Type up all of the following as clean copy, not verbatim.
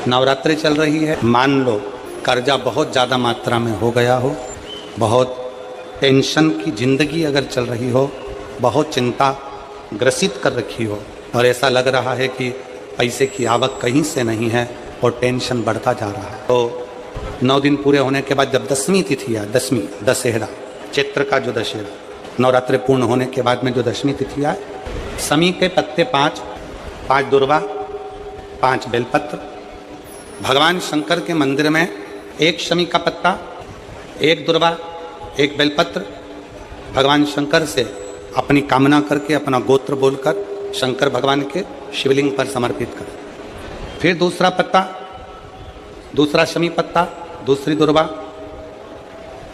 नवरात्रि चल रही है, मान लो कर्जा बहुत ज़्यादा मात्रा में हो गया हो, बहुत टेंशन की ज़िंदगी अगर चल रही हो, बहुत चिंता ग्रसित कर रखी हो और ऐसा लग रहा है कि पैसे की आवक कहीं से नहीं है और टेंशन बढ़ता जा रहा है, तो 9 दिन पूरे होने के बाद जब 10वीं तिथि है, 10वीं दशहरा, चैत्र का जो दशहरा, नवरात्रि पूर्ण होने के बाद में जो 10वीं तिथि है, समी के पत्ते 5 दुर्वा, 5 बेलपत्र, भगवान शंकर के मंदिर में 1 शमी का पत्ता, 1 दुर्वा, 1 बेलपत्र, भगवान शंकर से अपनी कामना करके अपना गोत्र बोलकर शंकर भगवान के शिवलिंग पर समर्पित करें। फिर दूसरा पत्ता, दूसरा शमी पत्ता, दूसरी दुर्वा,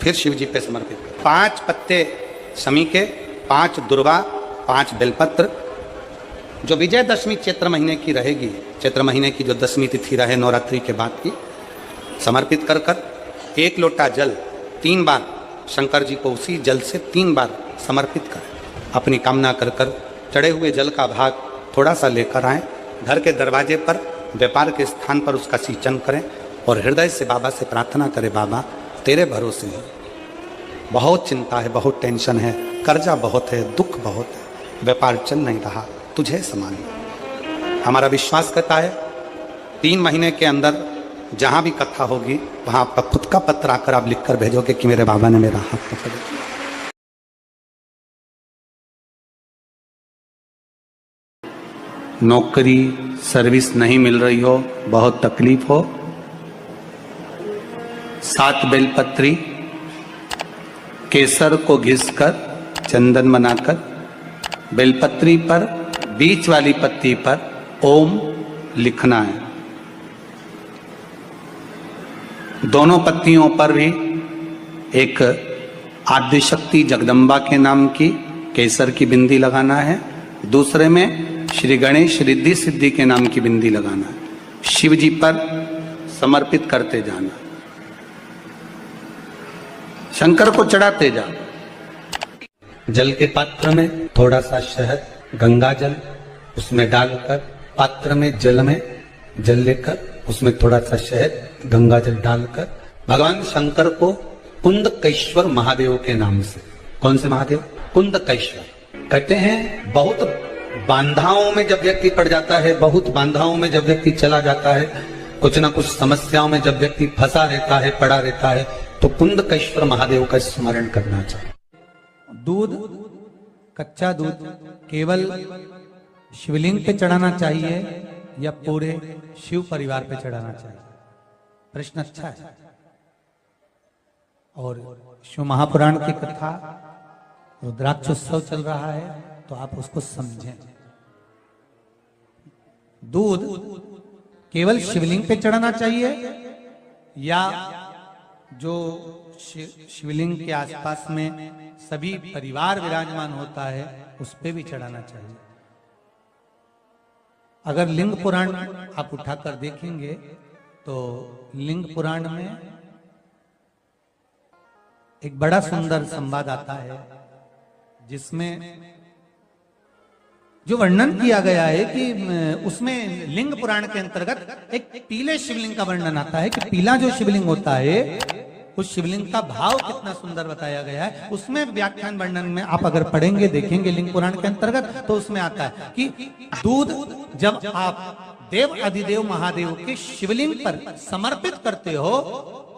फिर शिव जी पे समर्पित करें। 5 पत्ते शमी के, 5 दुर्वा, 5 बेलपत्र, जो विजयदशमी चैत्र महीने की रहेगी, चैत्र महीने की जो 10वीं तिथि रहे नवरात्रि के बाद की, समर्पित कर कर 1 लोटा जल 3 बार शंकर जी को उसी जल से 3 बार समर्पित करें। अपनी कामना कर कर चढ़े हुए जल का भाग थोड़ा सा लेकर आएँ, घर के दरवाजे पर, व्यापार के स्थान पर उसका सिंचन करें और हृदय से बाबा से प्रार्थना करें, बाबा तेरे भरोसे है, बहुत चिंता है, बहुत टेंशन है, कर्जा बहुत है, दुख बहुत है, व्यापार चल नहीं रहा, तुझे संभालना। हमारा विश्वास कहता है 3 महीने के अंदर जहाँ भी कथा होगी वहाँ आपका खुद का पत्र आकर आप लिख कर भेजोगे कि मेरे बाबा ने मेरा हाथ पकड़ लिया। नौकरी सर्विस नहीं मिल रही हो, बहुत तकलीफ हो, 7 बेलपत्री केसर को घिसकर चंदन बनाकर बेलपत्री पर बीच वाली पत्ती पर ओम लिखना है। दोनों पत्तियों पर भी एक आद्यशक्ति जगदम्बा के नाम की केसर की बिंदी लगाना है, दूसरे में श्री गणेश रिद्धि सिद्धि के नाम की बिंदी लगाना है। शिव जी पर समर्पित करते जाना, शंकर को चढ़ाते जाओ। जल के पात्र में थोड़ा सा शहद, गंगा जल उसमें डालकर, पात्र में जल लेकर उसमें थोड़ा सा शहद, गंगा जल डालकर भगवान शंकर को कुंदकेश्वर महादेव के नाम से, कौन से महादेव? कुंदकेश्वर। कहते हैं बहुत बांधाओं में जब व्यक्ति पड़ जाता है, बहुत बांधाओं में जब व्यक्ति चला जाता है, कुछ ना कुछ समस्याओं में जब व्यक्ति फंसा रहता है, पड़ा रहता है, तो कुंदकेश्वर महादेव का स्मरण करना चाहिए। दूध, कच्चा दूध केवल शिवलिंग पे चढ़ाना चाहिए या पूरे शिव परिवार पे चढ़ाना चाहिए? प्रश्न अच्छा है। और शिव महापुराण की कथा, रुद्राक्षोत्सव चल रहा है, तो आप उसको समझें। दूध केवल शिवलिंग पे चढ़ाना चाहिए या जो शिवलिंग के आसपास में सभी परिवार विराजमान होता है उस पे भी चढ़ाना चाहिए? अगर लिंग पुराण आप उठाकर देखेंगे तो लिंग पुराण में एक बड़ा सुंदर संवाद आता है जिसमें जो वर्णन किया गया है कि उसमें लिंग पुराण के अंतर्गत एक पीले शिवलिंग का वर्णन आता है कि पीला जो शिवलिंग होता है उस शिवलिंग का भाव कितना सुंदर बताया गया है। उसमें व्याख्यान वर्णन में आप अगर पढ़ेंगे, देखेंगे लिंग पुराण के अंतर्गत, तो उसमें आता है कि दूध जब आप देव अधिदेव महादेव के शिवलिंग पर समर्पित करते हो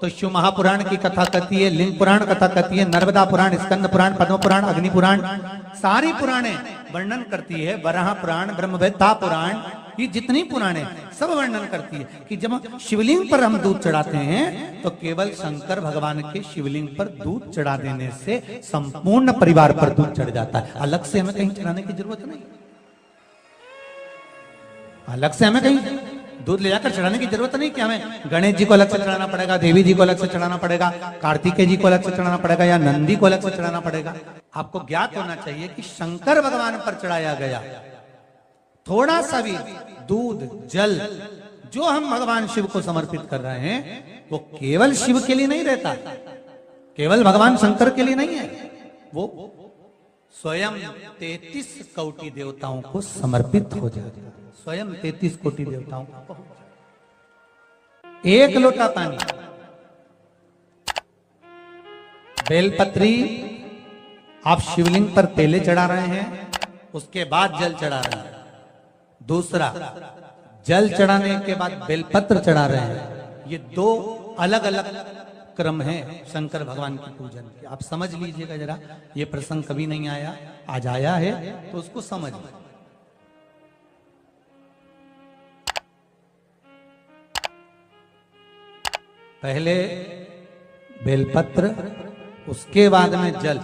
तो शिव महापुराण की कथा कहती है, लिंग पुराण कथा कहती है, नर्मदा पुराण, स्कंद पुराण, पद्म पुराण, अग्नि पुराण, सारी पुराणे वर्णन करती है, वराह पुराण, ब्रह्मवेत्ता पुराण, ये जितनी पुराणे सब वर्णन करती है कि जब शिवलिंग पर हम दूध चढ़ाते हैं तो केवल शंकर भगवान के शिवलिंग पर दूध चढ़ा देने से संपूर्ण परिवार पर दूध चढ़ जाता है। अलग से हमें कहीं चढ़ाने की जरूरत नहीं, अलग से हमें कहीं दूध ले जाकर चढ़ाने की जरूरत नहीं कि हमें गणेश जी को अलग से चढ़ाना पड़ेगा, देवी जी को अलग से चढ़ाना पड़ेगा, कार्तिकेय जी को अलग से चढ़ाना पड़ेगा या नंदी को अलग से चढ़ाना पड़ेगा। आपको ज्ञात होना चाहिए कि शंकर भगवान पर चढ़ाया गया थोड़ा सा भी दूध, जल जो हम भगवान शिव को समर्पित कर रहे हैं वो केवल शिव के लिए नहीं रहता, केवल भगवान शंकर के लिए नहीं है, वो स्वयं 33 कोटि देवताओं को समर्पित हो जाता है, स्वयं 33 कोटि देवताओं को। 1 लोटा पानी, बेलपत्री आप शिवलिंग पर पहले चढ़ा रहे हैं, उसके बाद जल चढ़ा रहे हैं। दूसरा, जल चढ़ाने के बाद बेलपत्र चढ़ा रहे हैं। ये 2 अलग अलग क्रम है शंकर भगवान की पूजन के। आप समझ लीजिएगा जरा, ये प्रसंग कभी नहीं आया, आज आया है तो उसको समझ लीजिए। पहले बेलपत्र, उसके बाद में जल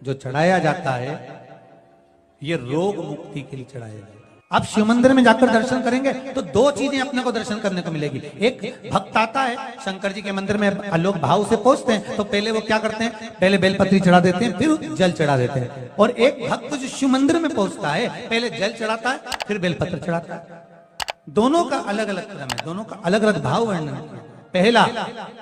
जो चढ़ाया जाता है, ये रोग मुक्ति के लिए चढ़ाया जाता है। आप शिव मंदिर में जाकर दर्शन करेंगे तो 2 चीजें अपने को दर्शन करने को मिलेगी। एक, भक्त आता है शंकर जी के मंदिर में, लोग भाव से पहुंचते हैं तो पहले वो क्या करते हैं, पहले बेलपत्री चढ़ा देते हैं, फिर जल चढ़ा देते हैं। और एक भक्त जो शिव मंदिर में पहुंचता है, पहले जल चढ़ाता है, फिर बेलपत्र चढ़ाता है। दोनों का अलग अलग क्रम है, दोनों का अलग अलग भाव वर्णन है। पहला,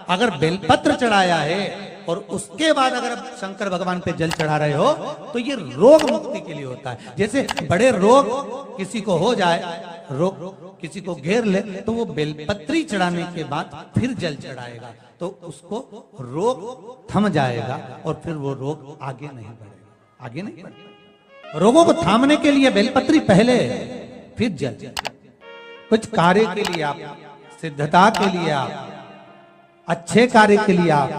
अगर बेलपत्र चढ़ाया है और उसके बाद अगर आप शंकर भगवान पे जल चढ़ा रहे हो तो ये रोग मुक्ति के लिए होता है। जैसे बड़े रोग किसी को हो जाए, रोग किसी को घेर ले, तो वो बेलपत्री चढ़ाने के बाद फिर जल चढ़ाएगा तो उसको रोग थम जाएगा और फिर वो रोग आगे नहीं बढ़ेगा, आगे नहीं बढ़ेगा। रोगों को थामने के लिए बेलपत्री पहले, फिर जल। कुछ कार्य के लिए आप, सिद्धता के लिए आप, अच्छे कार्य के लिए आप,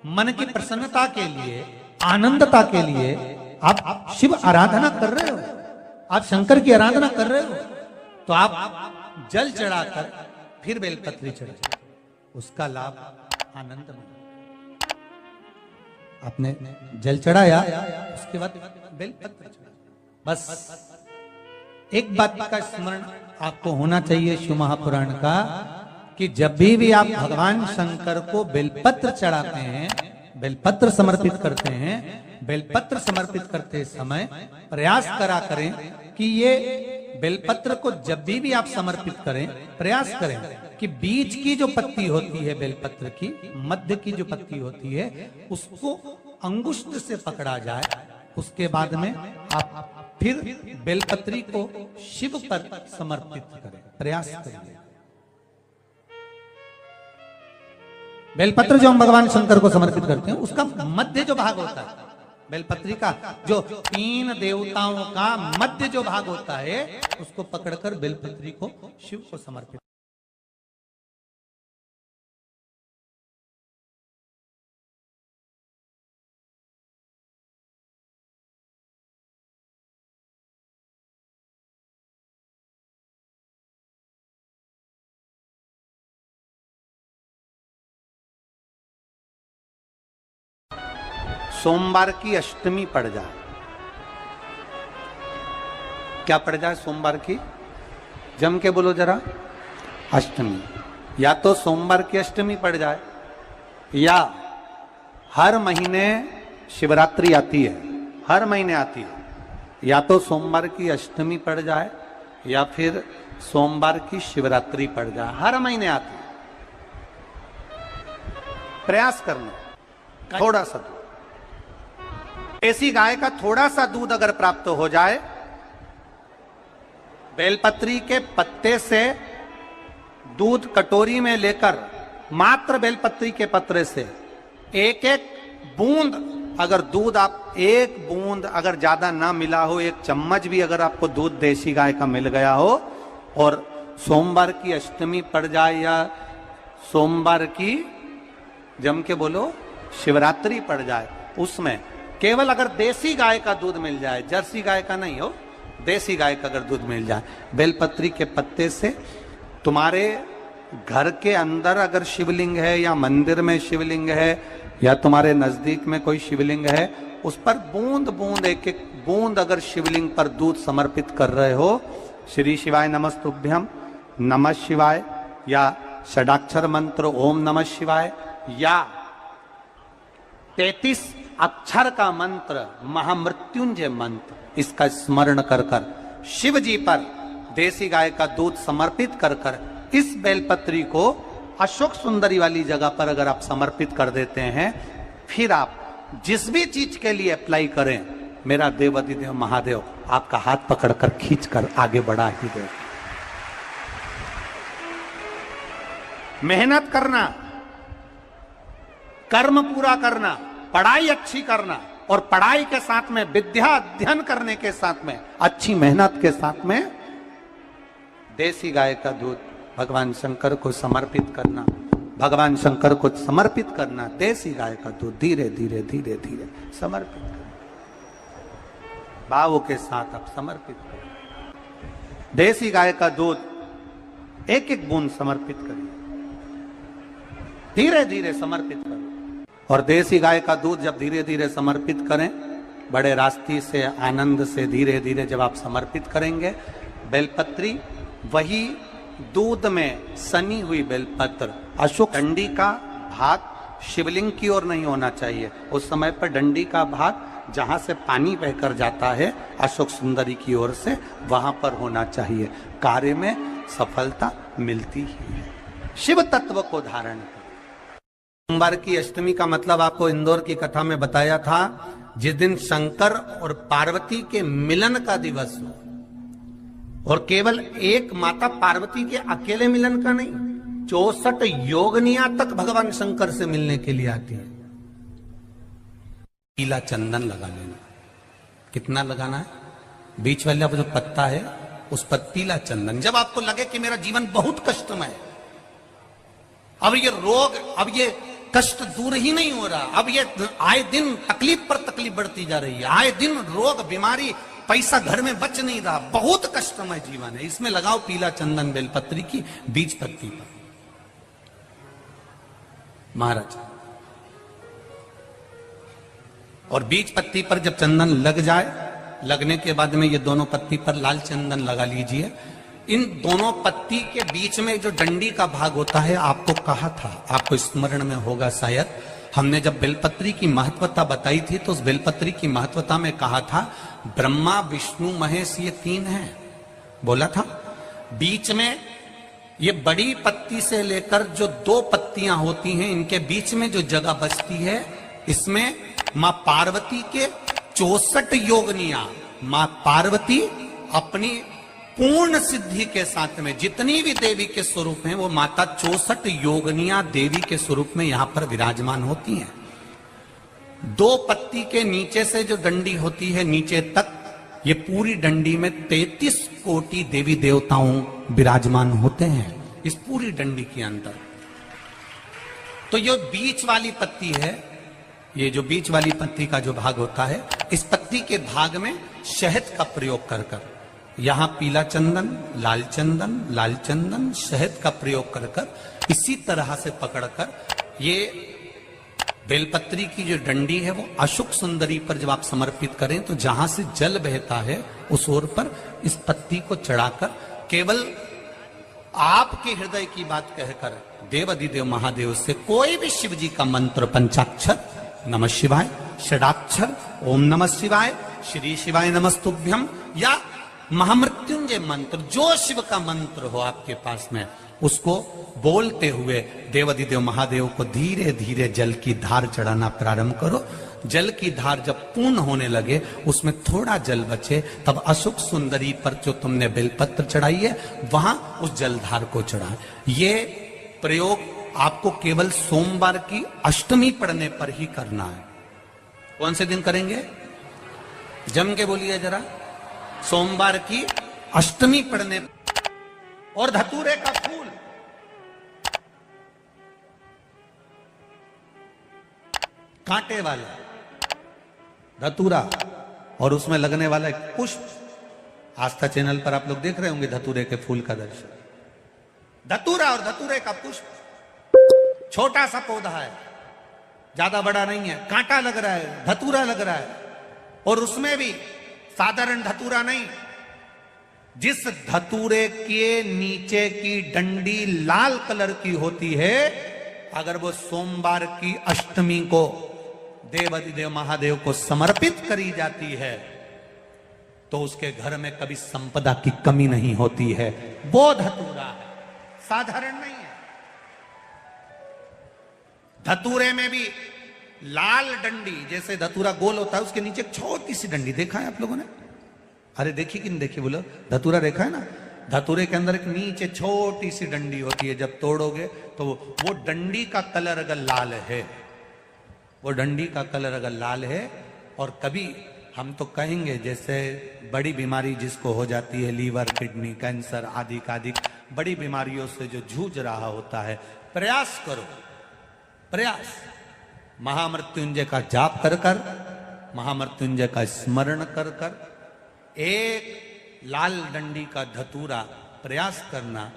मन की प्रसन्नता के लिए, आनंदता के लिए आप शिव आराधना कर रहे हो, आप शंकर की आराधना कर रहे हो, तो आप जल चढ़ाकर फिर बेलपत्री चढ़ाए, उसका लाभ आनंद में। आपने जल चढ़ाया, उसके बाद बेलपत्र चढ़ाया। बस एक बात का स्मरण आपको होना चाहिए शिव महापुराण का, कि जब भी आप भगवान शंकर को बेलपत्र चढ़ाते हैं, बेलपत्र समर्पित करते हैं, बेलपत्र समर्पित करते समय प्रयास करा करें कि ये बेलपत्र को जब भी आप समर्पित करें, प्रयास करें कि बीच की जो पत्ती होती है बेलपत्र की, मध्य की जो पत्ती होती है, उसको अंगुष्ठ से पकड़ा जाए। उसके बाद में आप फिर बेलपत्री को शिव पर समर्पित करें, प्रयास करिए। बेलपत्र जो हम भगवान शंकर को समर्पित करते हैं, उसका मध्य जो भाग होता है, बेलपत्री का जो 3 देवताओं का मध्य जो भाग होता है, उसको पकड़कर बेलपत्री को शिव को समर्पित। सोमवार की अष्टमी पड़ जाए, क्या पड़ जाए सोमवार की, जम के बोलो जरा, अष्टमी। या तो सोमवार की अष्टमी पड़ जाए, या हर महीने शिवरात्रि आती है, हर महीने आती है, या तो सोमवार की अष्टमी पड़ जाए या फिर सोमवार की शिवरात्रि पड़ जाए, हर महीने आती है। प्रयास करना, थोड़ा सा दूध, ऐसी गाय का थोड़ा सा दूध अगर प्राप्त हो जाए, बेलपत्री के पत्ते से दूध कटोरी में लेकर, मात्र बेलपत्री के पत्रे से एक एक बूंद, अगर दूध आप एक बूंद अगर ज्यादा ना मिला हो, 1 चम्मच भी अगर आपको दूध देसी गाय का मिल गया हो, और सोमवार की अष्टमी पड़ जाए या सोमवार की, जम के बोलो, शिवरात्रि पड़ जाए, उसमें केवल अगर देसी गाय का दूध मिल जाए, जर्सी गाय का नहीं हो, देसी गाय का अगर दूध मिल जाए, बेलपत्री के पत्ते से, तुम्हारे घर के अंदर अगर शिवलिंग है या मंदिर में शिवलिंग है या तुम्हारे नजदीक में कोई शिवलिंग है, उस पर बूंद बूंद, एक एक बूंद अगर शिवलिंग पर दूध समर्पित कर रहे हो, श्री शिवाय नमस्तुभ्यम, नमः शिवाय, या षडाक्षर मंत्र ओम नमः शिवाय, या 33 अक्षर का मंत्र महामृत्युंजय मंत्र, इसका स्मरण कर कर शिव जी पर देसी गाय का दूध समर्पित कर कर इस बेलपत्री को अशोक सुंदरी वाली जगह पर अगर आप समर्पित कर देते हैं, फिर आप जिस भी चीज के लिए अप्लाई करें, मेरा देवाधिदेव महादेव आपका हाथ पकड़कर खींचकर आगे बढ़ा ही दे। मेहनत करना, कर्म पूरा करना, पढ़ाई अच्छी करना, और पढ़ाई के साथ में विद्या अध्ययन करने के साथ में अच्छी मेहनत के साथ में देसी गाय का दूध भगवान शंकर को समर्पित करना, भगवान शंकर को समर्पित करना। देसी गाय का दूध धीरे धीरे धीरे धीरे समर्पित करना, भावों के साथ आप समर्पित करें। देसी गाय का दूध एक एक बूंद समर्पित करिए, धीरे धीरे समर्पित करें। और देसी गाय का दूध जब धीरे धीरे समर्पित करें, बड़े रास्ते से आनंद से धीरे धीरे जब आप समर्पित करेंगे, बेलपत्री वही दूध में सनी हुई बेलपत्र, अशोक डंडी का भाग शिवलिंग की ओर नहीं होना चाहिए। उस समय पर डंडी का भाग जहां से पानी बहकर जाता है अशोक सुंदरी की ओर से, वहां पर होना चाहिए। कार्य में सफलता मिलती ही है। शिव तत्व को धारण कर। सोमवार की अष्टमी का मतलब आपको इंदौर की कथा में बताया था, जिस दिन शंकर और पार्वती के मिलन का दिवस हो, और केवल एक माता पार्वती के अकेले मिलन का नहीं, 64 योगनिया तक भगवान शंकर से मिलने के लिए आती है। पीला चंदन लगा लेना। कितना लगाना है? बीच वाला जो पत्ता है उस पर पीला चंदन। जब आपको लगे कि मेरा जीवन बहुत कष्टमय है, अब ये रोग, अब ये कष्ट दूर ही नहीं हो रहा, अब ये आए दिन तकलीफ पर तकलीफ बढ़ती जा रही है, आए दिन रोग बीमारी, पैसा घर में बच नहीं रहा, बहुत कष्टमय जीवन है, इसमें लगाओ पीला चंदन बेलपत्री की बीज पत्ती पर। महाराज, और बीज पत्ती पर जब चंदन लग जाए, लगने के बाद में ये दोनों पत्ती पर लाल चंदन लगा लीजिए। इन दोनों पत्ती के बीच में जो डंडी का भाग होता है, आपको कहा था, आपको स्मरण में होगा शायद, हमने जब बेलपत्री की महत्वता बताई थी तो उस बेलपत्री की महत्वता में कहा था ब्रह्मा विष्णु महेश ये 3 हैं, बोला था। बीच में ये बड़ी पत्ती से लेकर जो 2 पत्तियां होती हैं, इनके बीच में जो जगह बचती है, इसमें मां पार्वती के 64 योगनिया, मां पार्वती अपनी पूर्ण सिद्धि के साथ में जितनी भी देवी के स्वरूप हैं, वो माता 64 योगनिया देवी के स्वरूप में यहां पर विराजमान होती हैं। 2 पत्ती के नीचे से जो डंडी होती है नीचे तक, ये पूरी डंडी में 33 कोटि देवी देवताओं विराजमान होते हैं इस पूरी डंडी के अंदर। तो ये बीच वाली पत्ती है, ये जो बीच वाली पत्ती का जो भाग होता है, इस पत्ती के भाग में शहद का प्रयोग कर कर, यहां पीला चंदन, लाल चंदन, लाल चंदन, शहद का प्रयोग कर कर, इसी तरह से पकड़कर ये बेलपत्री की जो डंडी है वो अशोक सुंदरी पर जब आप समर्पित करें, तो जहां से जल बहता है उस ओर पर इस पत्ती को चढ़ाकर केवल आपके हृदय की बात कहकर देवाधिदेव महादेव से कोई भी शिव जी का मंत्र, पंचाक्षर, नमः शिवाय, षडाक्षर, ओम नमः शिवाय, श्री शिवाय नमस्तुभ्यम, या महामृत्युंजय मंत्र, जो शिव का मंत्र हो आपके पास में, उसको बोलते हुए देवाधिदेव महादेव को धीरे धीरे जल की धार चढ़ाना प्रारंभ करो। जल की धार जब पूर्ण होने लगे, उसमें थोड़ा जल बचे, तब अशोक सुंदरी पर जो तुमने बेलपत्र चढ़ाई है वहां उस जलधार को चढ़ा। ये प्रयोग आपको केवल सोमवार की अष्टमी पढ़ने पर ही करना है। कौन से दिन करेंगे? जम के बोलिए जरा। सोमवार की अष्टमी पढ़ने। और धतूरे का फूल, कांटे वाला धतूरा, और उसमें लगने वाला एक पुष्प। आस्था चैनल पर आप लोग देख रहे होंगे धतूरे के फूल का दर्शन। धतूरा और धतूरे का पुष्प, छोटा सा पौधा है, ज्यादा बड़ा नहीं है, कांटा लग रहा है, धतूरा लग रहा है, और उसमें भी साधारण धतूरा नहीं, जिस धतूरे के नीचे की डंडी लाल कलर की होती है, अगर वो सोमवार की अष्टमी को देवाधिदेव महादेव को समर्पित करी जाती है, तो उसके घर में कभी संपदा की कमी नहीं होती है। वो धतूरा है, साधारण नहीं है। धतूरे में भी लाल डंडी, जैसे धतूरा गोल होता है, उसके नीचे एक छोटी सी डंडी, देखा है आप लोगों ने? अरे देखी कि नहीं देखी बोलो? धतूरा देखा है ना, धतूरे के अंदर एक नीचे छोटी सी डंडी होती है, जब तोड़ोगे तो वो डंडी का कलर अगर लाल है, वो डंडी का कलर अगर लाल है, और कभी हम तो कहेंगे जैसे बड़ी बीमारी जिसको हो जाती है, लीवर, किडनी, कैंसर आदि का आदि बड़ी बीमारियों से जो जूझ रहा होता है, प्रयास करो, प्रयास महामृत्युंजय का जाप कर कर, महामृत्युंजय का स्मरण कर कर, एक लाल डंडी का धतूरा प्रयास करना,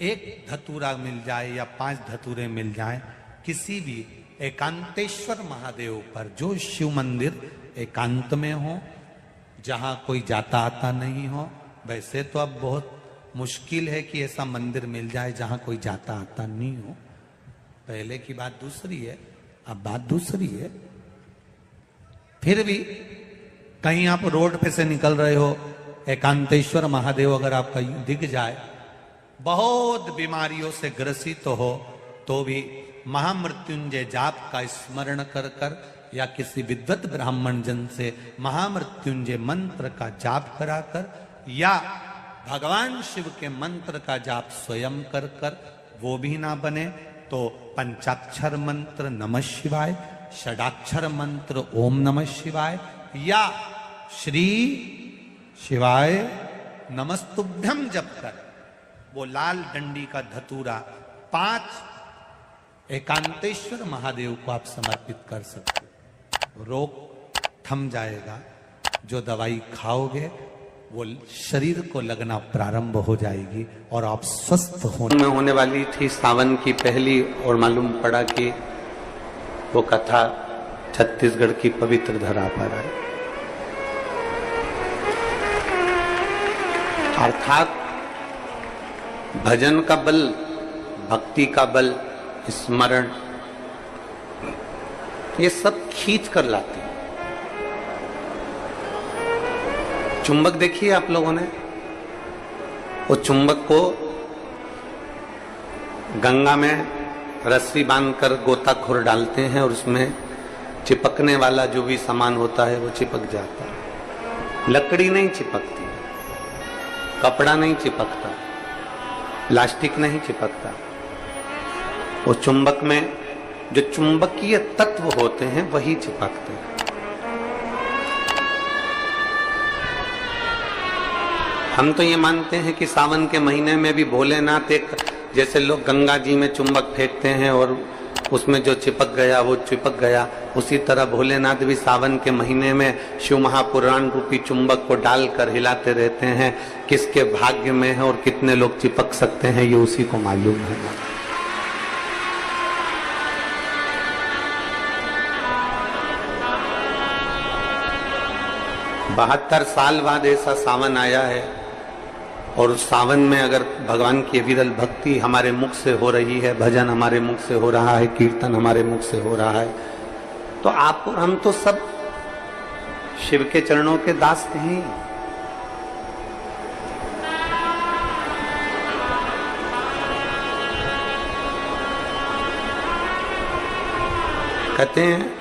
एक धतूरा मिल जाए या 5 धतूरे मिल जाए किसी भी एकांतेश्वर महादेव पर, जो शिव मंदिर एकांत में हो, जहां कोई जाता आता नहीं हो। वैसे तो अब बहुत मुश्किल है कि ऐसा मंदिर मिल जाए जहां कोई जाता आता नहीं हो, पहले की बात दूसरी है, अब बात दूसरी है। फिर भी कहीं आप रोड पे से निकल रहे हो, एकांतेश्वर महादेव अगर आपका दिख जाए, बहुत बीमारियों से ग्रसित हो, तो भी महामृत्युंजय जाप का स्मरण कर कर या किसी विद्वत ब्राह्मण जन से महामृत्युंजय मंत्र का जाप कराकर, या भगवान शिव के मंत्र का जाप स्वयं कर कर, वो भी ना बने तो पंचाक्षर मंत्र नमः शिवाय, षडाक्षर मंत्र ओम नमः शिवाय, या श्री शिवाय नमस्तुभ्यम जप कर वो लाल डंडी का धतूरा 5 एकांतेश्वर महादेव को आप समर्पित कर सकते हो। रोग थम जाएगा, जो दवाई खाओगे वो शरीर को लगना प्रारंभ हो जाएगी और आप स्वस्थ होने वाली थी सावन की पहली, और मालूम पड़ा कि वो कथा छत्तीसगढ़ की पवित्र धरा पर है। अर्थात भजन का बल, भक्ति का बल, स्मरण, ये सब खींच कर लाते हैं। चुंबक देखिए आप लोगों ने, वो चुंबक को गंगा में रस्सी बांधकर गोताखोर डालते हैं और उसमें चिपकने वाला जो भी सामान होता है वो चिपक जाता है। लकड़ी नहीं चिपकती, कपड़ा नहीं चिपकता, प्लास्टिक नहीं चिपकता। वो चुंबक में जो चुंबकीय तत्व होते हैं वही चिपकते हैं। हम तो ये मानते हैं कि सावन के महीने में भी भोलेनाथ एक, जैसे लोग गंगा जी में चुंबक फेंकते हैं और उसमें जो चिपक गया वो चिपक गया, उसी तरह भोलेनाथ भी सावन के महीने में शिव महापुराण रूपी चुंबक को डालकर हिलाते रहते हैं। किसके भाग्य में है और कितने लोग चिपक सकते हैं ये उसी को मालूम है। 72 साल बाद ऐसा सावन आया है, और उस सावन में अगर भगवान की विरल भक्ति हमारे मुख से हो रही है, भजन हमारे मुख से हो रहा है, कीर्तन हमारे मुख से हो रहा है, तो आप और हम तो सब शिव के चरणों के दास हैं। कहते हैं